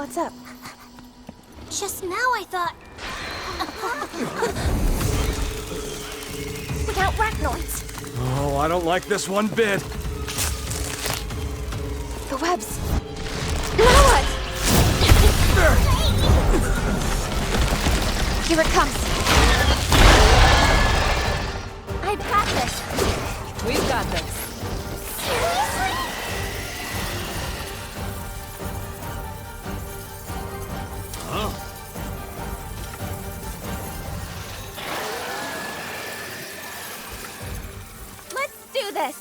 What's up? Just now I thought... Without arachnoids! Oh, I don't like this one bit. The webs! Now what? Here it comes! I've got this! We've got this. Seriously? Huh? Let's do this!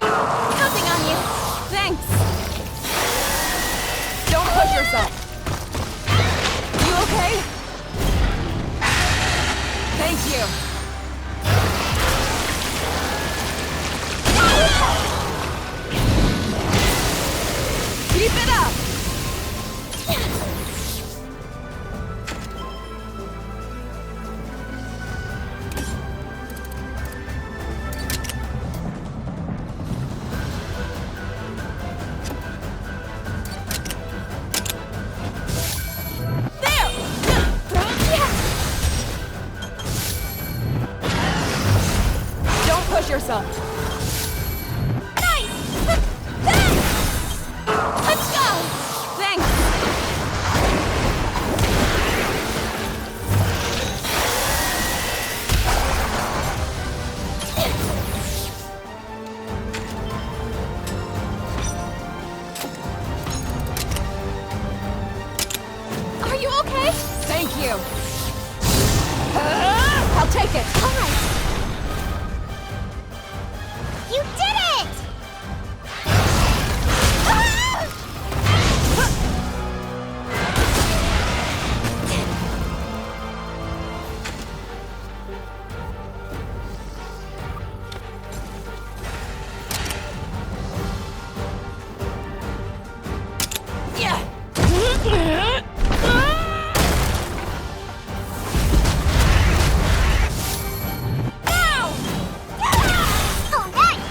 Counting on you! Thanks! Don't push yourself! You okay? Thank you! Keep it up! Don't push yourself! Nice! Let's go! Thanks! Are you okay? Thank you! I'll take it! All right. You did it! Ow! Oh, nice!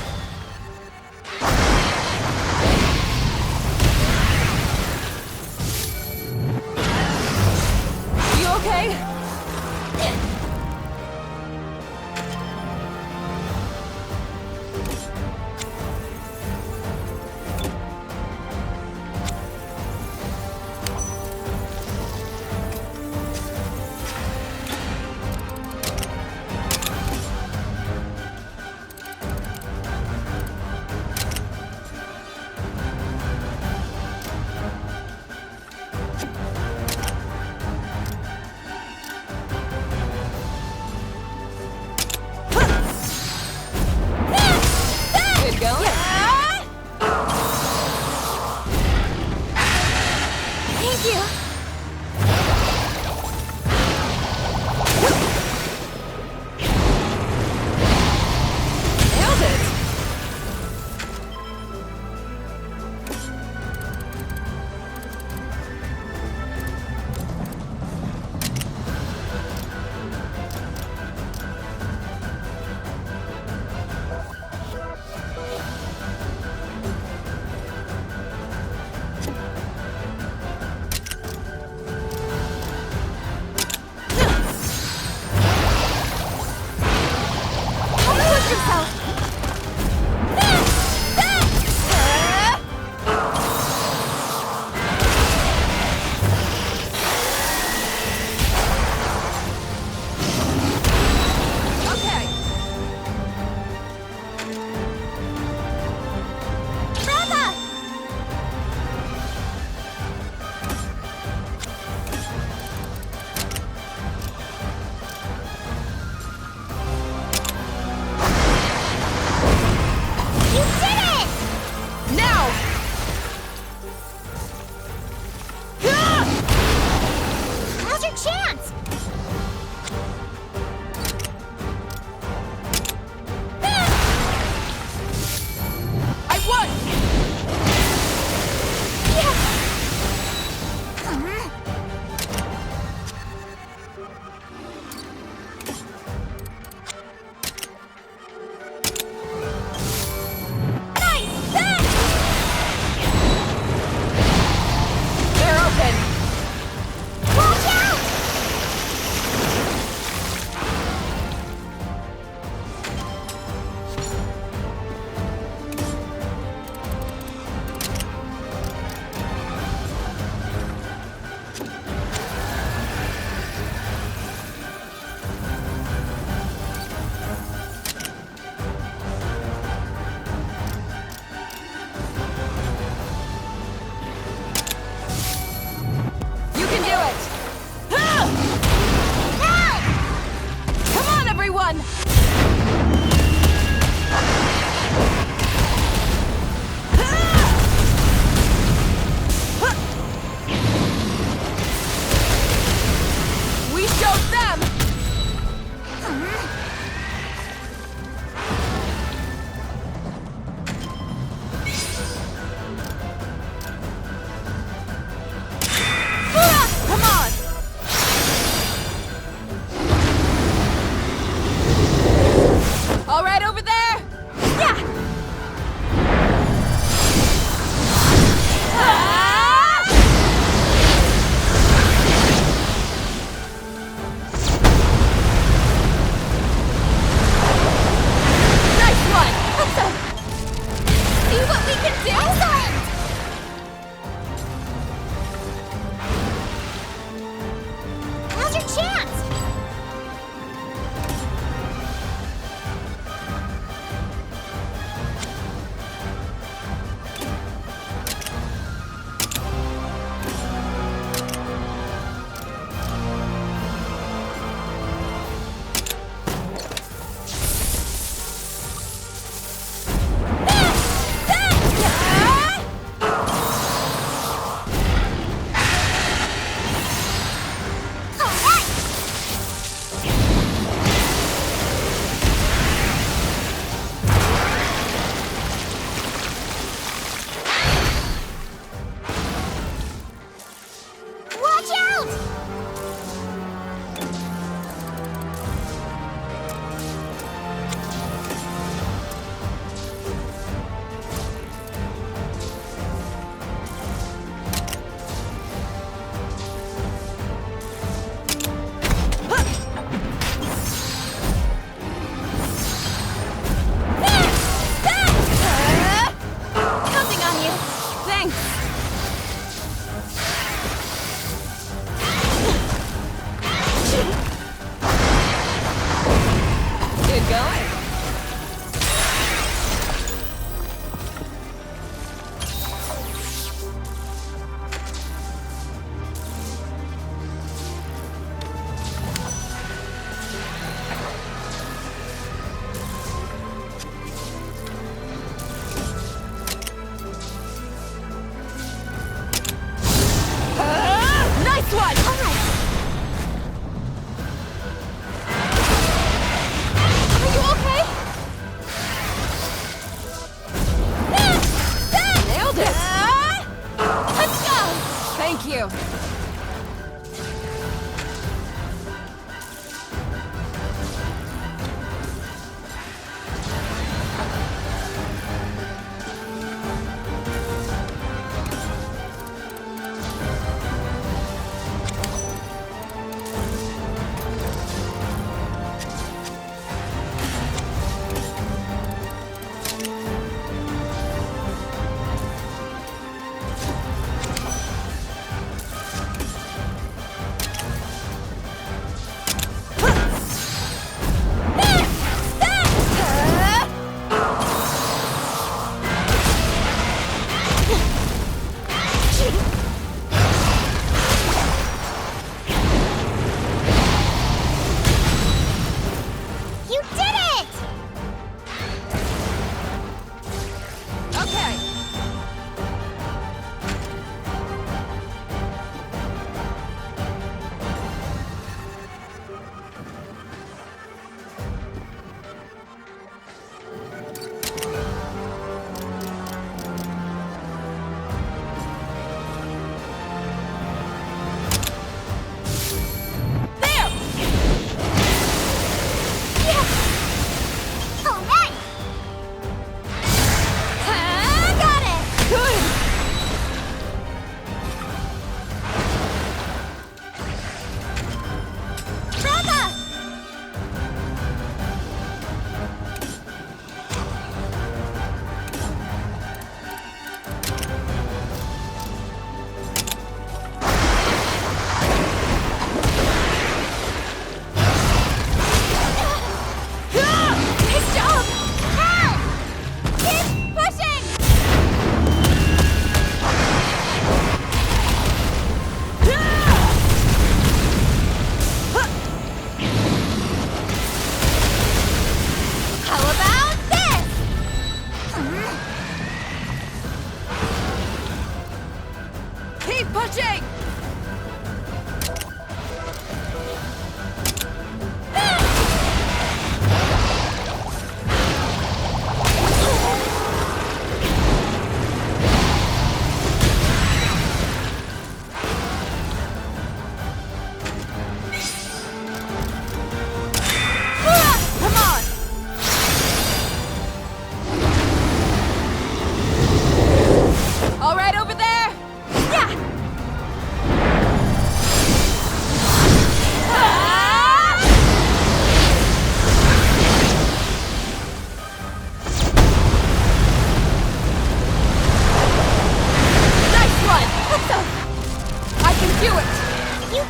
You did it!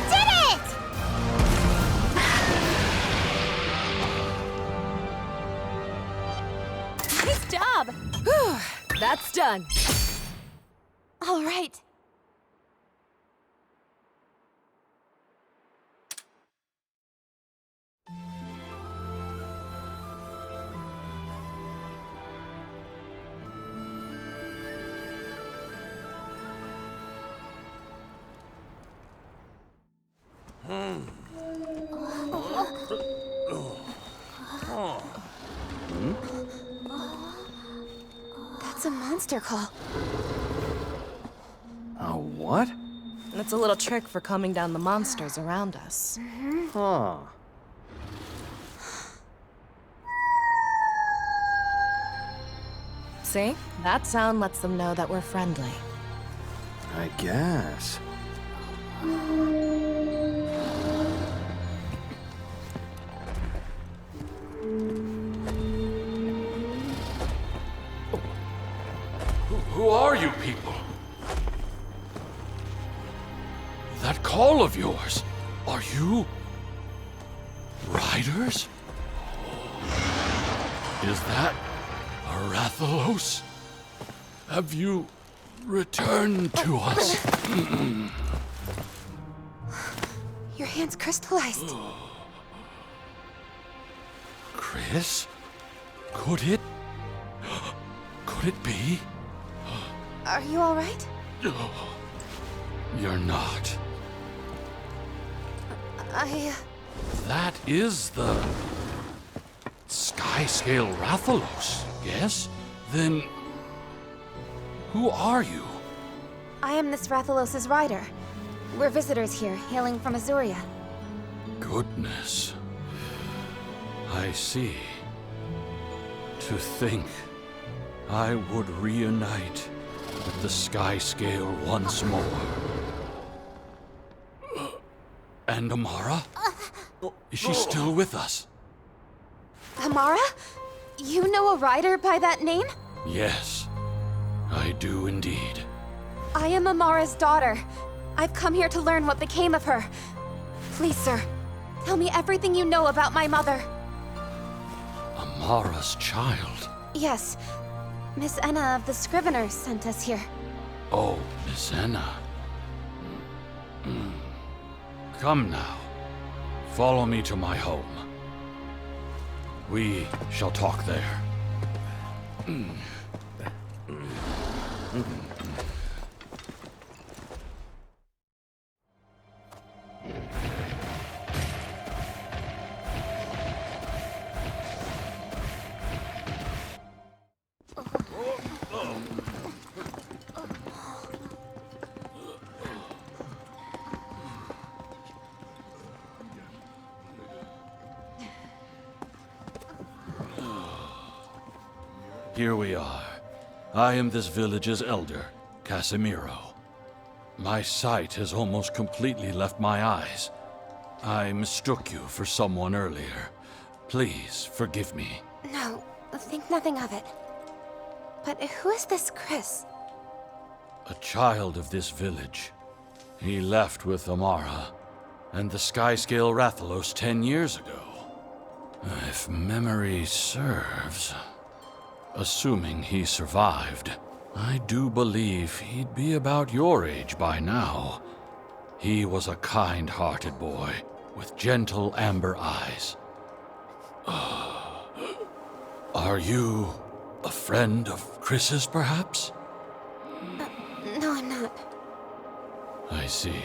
Nice job! Whew, that's done. All right. That's a monster call. A what? It's a little trick for calming down the monsters around us. Huh. See? That sound lets them know that we're friendly. I guess. Who are you people? That call of yours, are you riders? Is that a Rathalos? Have you returned to us? Your hand's crystallized. Chris? Could it be? Are you all right? You're not. That is the sky-scale Rathalos, yes? Then who are you? I am this Rathalos' rider. We're visitors here, hailing from Azuria. Goodness. I see. To think I would reunite with the sky scale once more. And Amara? Is she still with us? Amara? You know a rider by that name? Yes, I do indeed. I am Amara's daughter. I've come here to learn what became of her. Please, sir, tell me everything you know about my mother. Amara's child? Yes. Miss Enna of the Scriveners sent us here. Oh, Miss Enna. Come now. Follow me to my home. We shall talk there. Here we are. I am this village's elder, Casimiro. My sight has almost completely left my eyes. I mistook you for someone earlier. Please forgive me. No, think nothing of it. But who is this Chris? A child of this village. He left with Amara and the Skyscale Rathalos 10 years ago. If memory serves... Assuming he survived, I do believe he'd be about your age by now. He was a kind-hearted boy with gentle amber eyes. Are you a friend of Chris's, perhaps? No, I'm not. I see.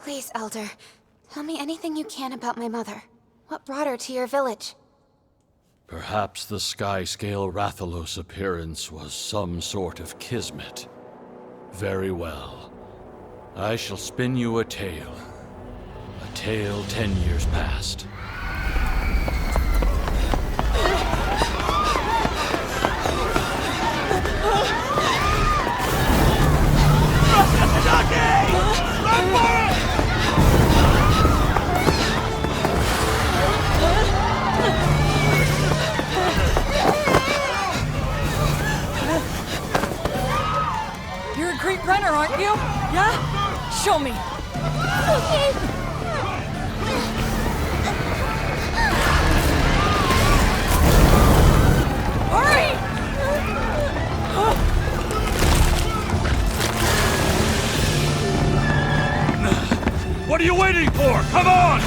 Please, Elder, tell me anything you can about my mother. What brought her to your village? Perhaps the Skyscale Rathalos appearance was some sort of kismet. Very well. I shall spin you a tale. A tale 10 years past. You're a great runner, aren't you? Yeah? Show me. What are you waiting for? Come on!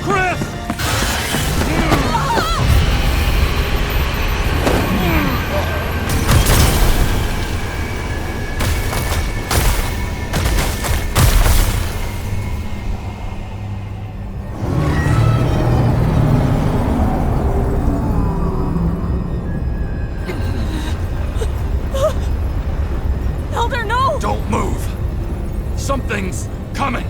Chris! Elder, no! Don't move! Something's coming!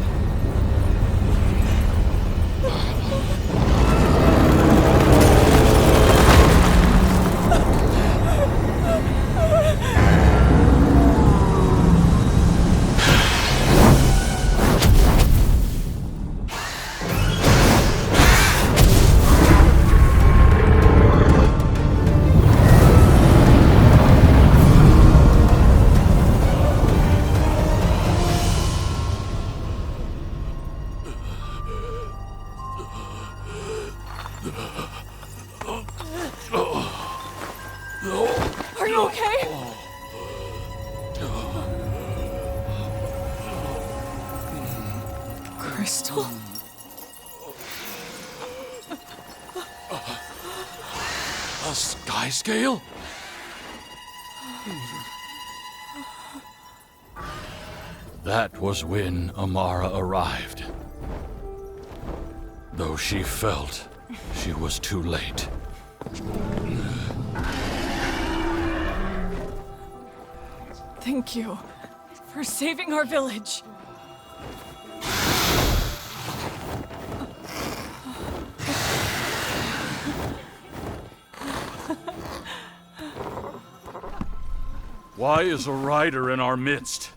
Are you okay? Crystal? A sky scale? That was when Amara arrived. Though she felt she was too late. Thank you for saving our village. Why is a rider in our midst?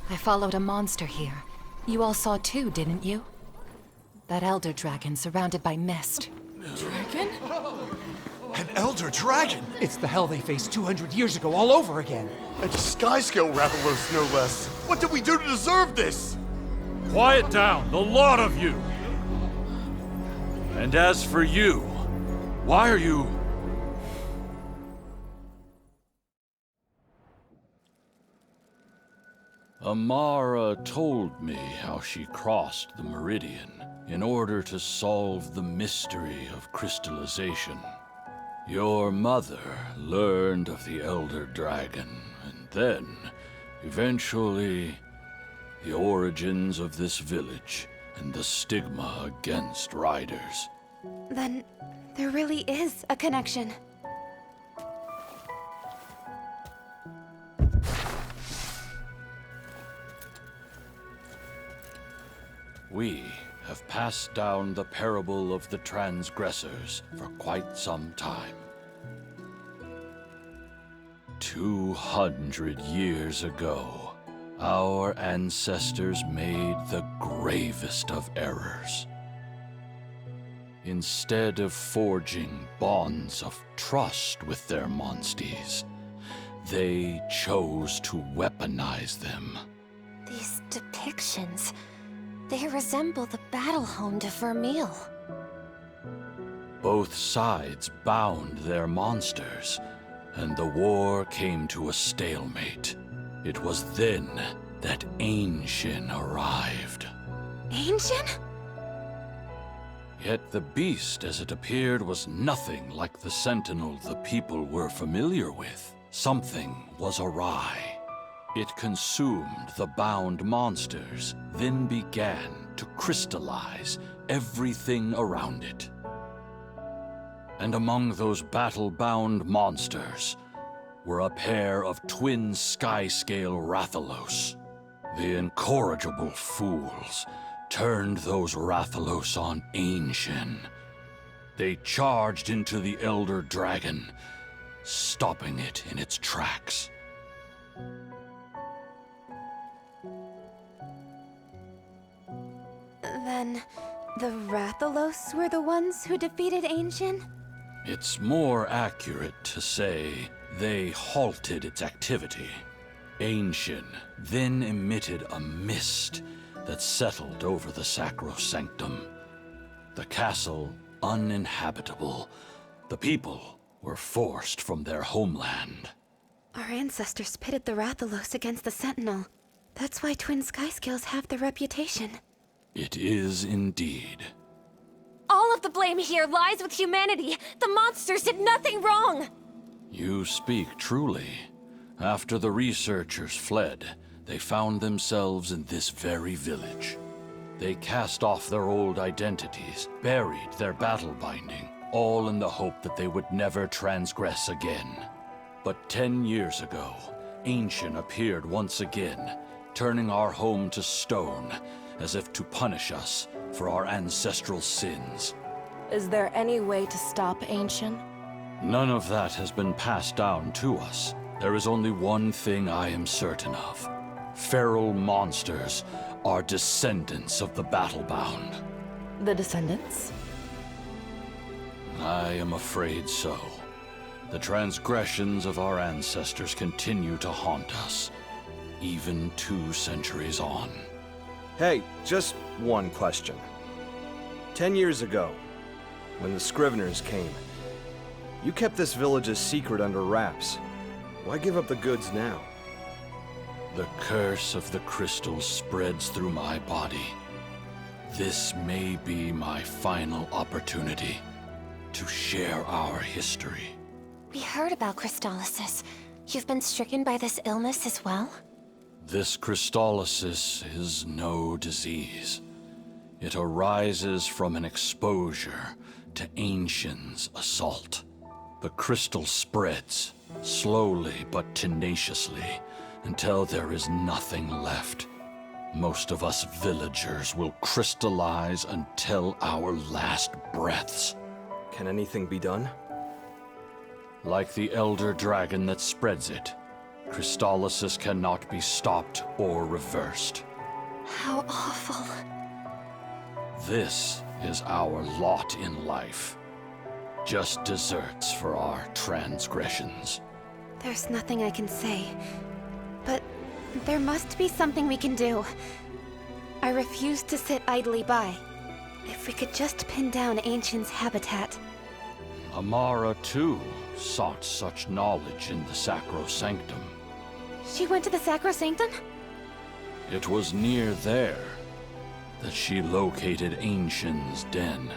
I followed a monster here. You all saw too, didn't you? That elder dragon surrounded by mist. Dragon? An elder dragon! It's the hell they faced 200 years ago all over again. And sky-scale Rathalos, no less. What did we do to deserve this? Quiet down, the lot of you! And as for you, why are you... Amara told me how she crossed the meridian in order to solve the mystery of crystallization. Your mother learned of the Elder Dragon, and then, eventually, the origins of this village and the stigma against riders. Then there really is a connection. We have passed down the parable of the transgressors for quite some time. 200 years ago, our ancestors made the gravest of errors. Instead of forging bonds of trust with their monsties, they chose to weaponize them. These depictions, they resemble the battle home to Vermeil. Both sides bound their monsters, and the war came to a stalemate. It was then that Ancient arrived. Ancient? Yet the beast as it appeared was nothing like the sentinel the people were familiar with. Something was awry. It consumed the bound monsters, then began to crystallize everything around it. And among those battle-bound monsters were a pair of twin sky-scale Rathalos. The incorrigible fools turned those Rathalos on Ancient. They charged into the Elder Dragon, stopping it in its tracks. Then the Rathalos were the ones who defeated Ancient? It's more accurate to say they halted its activity. Ancient then emitted a mist that settled over the sacrosanctum. The castle uninhabitable. The people were forced from their homeland. Our ancestors pitted the Rathalos against the Sentinel. That's why twin sky scales have the reputation. It is indeed. All of the blame here lies with humanity. The monsters did nothing wrong. You speak truly. After the researchers fled, they found themselves in this very village. They cast off their old identities, buried their battle binding, all in the hope that they would never transgress again. But 10 years ago, Ancient appeared once again, turning our home to stone, as if to punish us for our ancestral sins. Is there any way to stop Ancient? None of that has been passed down to us. There is only one thing I am certain of. Feral monsters are descendants of the Battlebound. The descendants? I am afraid so. The transgressions of our ancestors continue to haunt us, even 2 centuries on. Hey, just one question. 10 years ago, when the Scriveners came, you kept this village's secret under wraps. Why give up the goods now? The curse of the crystal spreads through my body. This may be my final opportunity to share our history. We heard about crystallysis. You've been stricken by this illness as well? This crystallysis is no disease. It arises from an exposure to Ancient's assault. The crystal spreads, slowly but tenaciously, until there is nothing left. Most of us villagers will crystallize until our last breaths. Can anything be done? Like the elder dragon that spreads it, crystallysis cannot be stopped or reversed. How awful. This is our lot in life. Just deserts for our transgressions. There's nothing I can say. But there must be something we can do. I refuse to sit idly by. If we could just pin down Ancient's habitat. Amara, too, sought such knowledge in the Sacrosanctum. She went to the Sacrosanctum? It was near there that she located Ancient's den.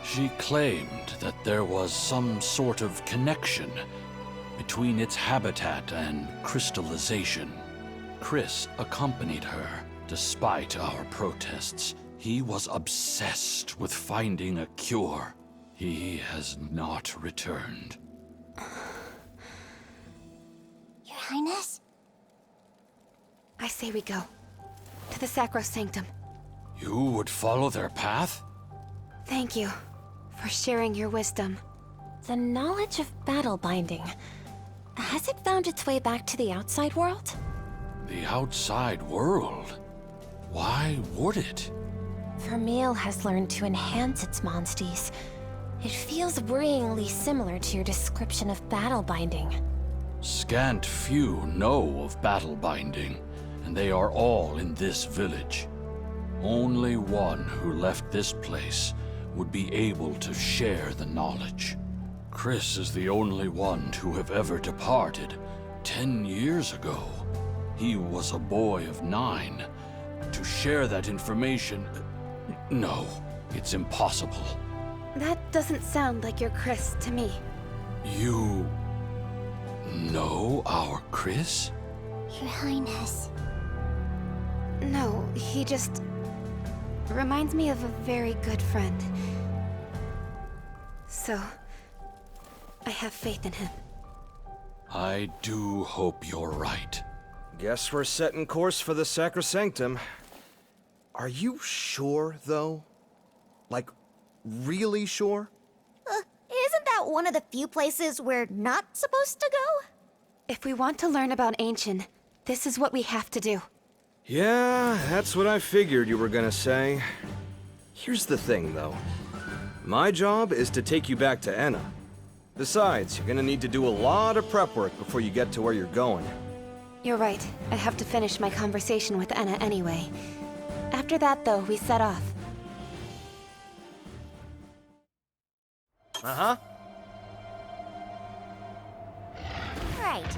She claimed that there was some sort of connection between its habitat and crystallization. Chris accompanied her, despite our protests. He was obsessed with finding a cure. He has not returned. Your Highness? I say we go. To the Sacrosanctum. You would follow their path? Thank you for sharing your wisdom. The knowledge of battle binding. Has it found its way back to the outside world? The outside world? Why would it? Vermeil has learned to enhance its monsties. It feels worryingly similar to your description of battle binding. Scant few know of battle binding, and they are all in this village. Only one who left this place would be able to share the knowledge. Chris is the only one to have ever departed 10 years ago. He was a boy of 9. To share that information... No, it's impossible. That doesn't sound like your Chris to me. You... know our Chris? Your Highness. No, he just... reminds me of a very good friend. So... I have faith in him. I do hope you're right. Guess we're setting course for the Sacrosanctum. Are you sure, though? Like, really sure? Isn't that one of the few places we're not supposed to go? If we want to learn about Ancient, this is what we have to do. Yeah, that's what I figured you were gonna say. Here's the thing, though. My job is to take you back to Enna. Besides, you're gonna need to do a lot of prep work before you get to where you're going. You're right. I have to finish my conversation with Enna anyway. After that, though, we set off. Uh-huh. Right.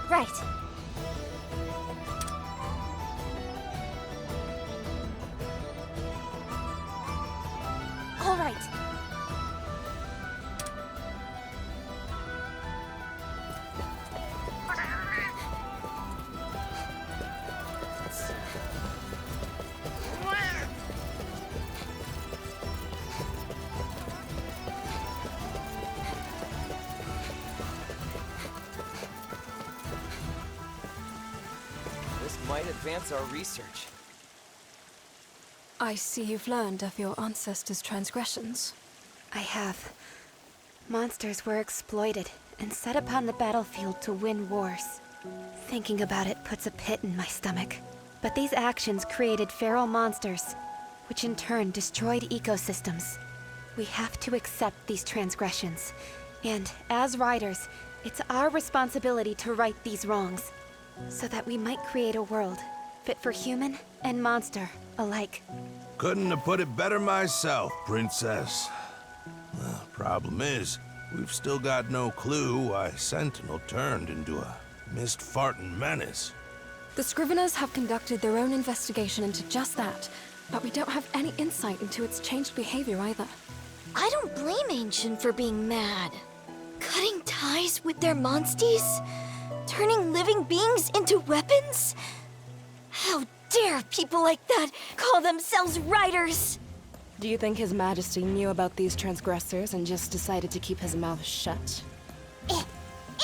Right. All right. This might advance our research. I see you've learned of your ancestors' transgressions. I have. Monsters were exploited and set upon the battlefield to win wars. Thinking about it puts a pit in my stomach. But these actions created feral monsters, which in turn destroyed ecosystems. We have to accept these transgressions. And as riders, it's our responsibility to right these wrongs, so that we might create a world fit for human and monster alike. Couldn't have put it better myself, Princess. Well, problem is, we've still got no clue why Sentinel turned into a mist-farting menace. The Scriveners have conducted their own investigation into just that, but we don't have any insight into its changed behavior either. I don't blame Ancient for being mad. Cutting ties with their monsties? Turning living beings into weapons? How dare people like that call themselves riders? Do you think His Majesty knew about these transgressors and just decided to keep his mouth shut?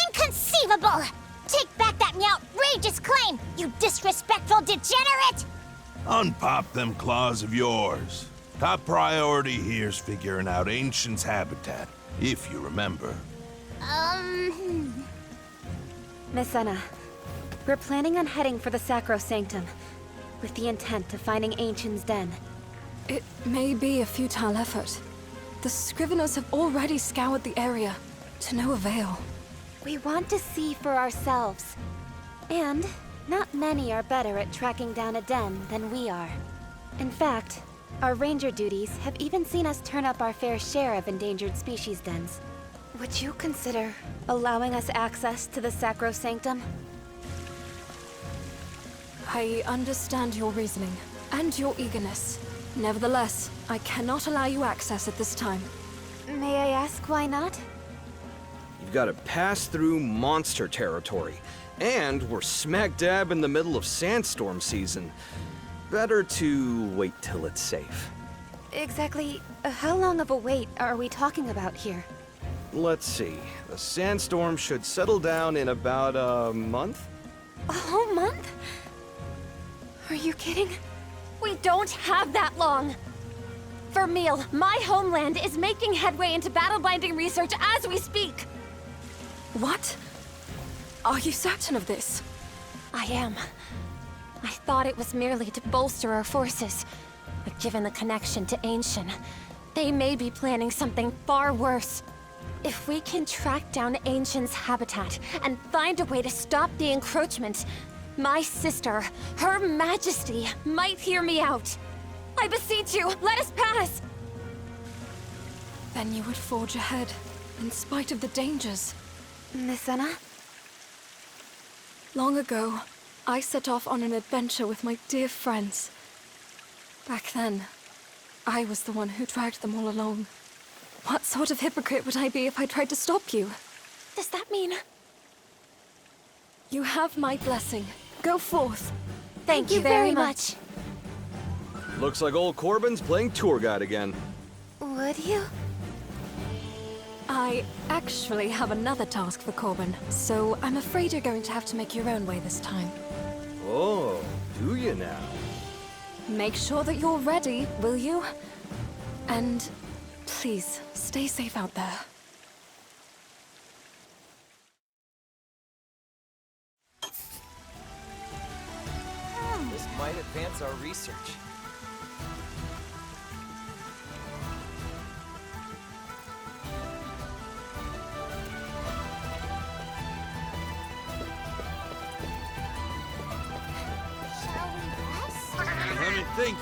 Inconceivable! Take back that outrageous claim, you disrespectful degenerate! Unpop them claws of yours. Top priority here's figuring out Ancient's habitat, if you remember. Miss Anna, we're planning on heading for the Sacrosanctum, with the intent of finding Ancient's den. It may be a futile effort. The Scriveners have already scoured the area, to no avail. We want to see for ourselves. And not many are better at tracking down a den than we are. In fact, our ranger duties have even seen us turn up our fair share of endangered species dens. Would you consider allowing us access to the Sacrosanctum? I understand your reasoning, and your eagerness. Nevertheless, I cannot allow you access at this time. May I ask why not? You've got to pass through monster territory. And we're smack dab in the middle of sandstorm season. Better to wait till it's safe. Exactly how long of a wait are we talking about here? Let's see. The sandstorm should settle down in about a month? A whole month? Are you kidding? We don't have that long! Vermeil, my homeland is making headway into battle-binding research as we speak! What? Are you certain of this? I am. I thought it was merely to bolster our forces. But given the connection to Ancient, they may be planning something far worse. If we can track down Ancient's habitat and find a way to stop the encroachment, my sister, Her Majesty, might hear me out. I beseech you, let us pass! Then you would forge ahead, in spite of the dangers. Miss Anna? Long ago, I set off on an adventure with my dear friends. Back then, I was the one who dragged them all along. What sort of hypocrite would I be if I tried to stop you? Does that mean... You have my blessing. Go forth. Thank you very much. Looks like old Corbin's playing tour guide again. Would you? I actually have another task for Corbin, so I'm afraid you're going to have to make your own way this time. Oh, do you now? Make sure that you're ready, will you? And please, stay safe out there. This might advance our research. Let me think